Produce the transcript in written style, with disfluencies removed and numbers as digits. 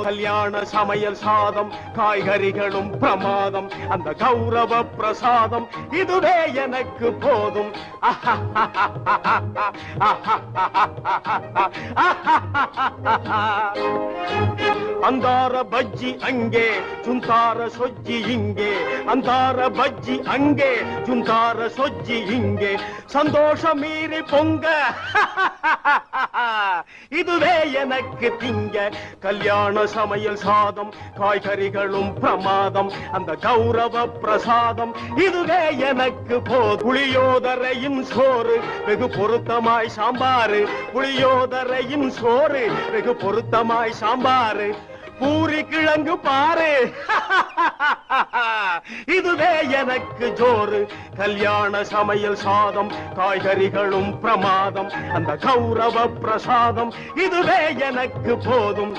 கல்யாண சமையல் சாதம் காய்கறிகளும் பிரமாதம் அந்த கௌரவ பிரசாதம் இதுவே எனக்கு போதும் அந்தார பஜ்ஜி அங்கே சுந்தார சொஜ்ஜி இங்கே அந்தார பஜ்ஜி அங்கே சுந்தார சொஜ்ஜி இங்கே சந்தோஷம் மீறி பொங்க இதுவே எனக்கு திங்க கல்யாண சமையல் சாதம் காய்கறிகளும் பிரமாதம் அந்த கௌரவ பிரசாதம் இதுவே எனக்கு புளியோதரையும் சோறு வெகு பொருத்தமாய் சாம்பாரு புளியோதரையும் சோறு வெகு பொருத்தமாய் சாம்பாரு பூரி கிழங்கு பாரு இதுவே எனக்கு ஜோறு கல்யாண சமையல் சாதம் காய்கறிகளும் பிரமாதம் அந்த கௌரவ பிரசாதம் இதுவே எனக்கு போதும்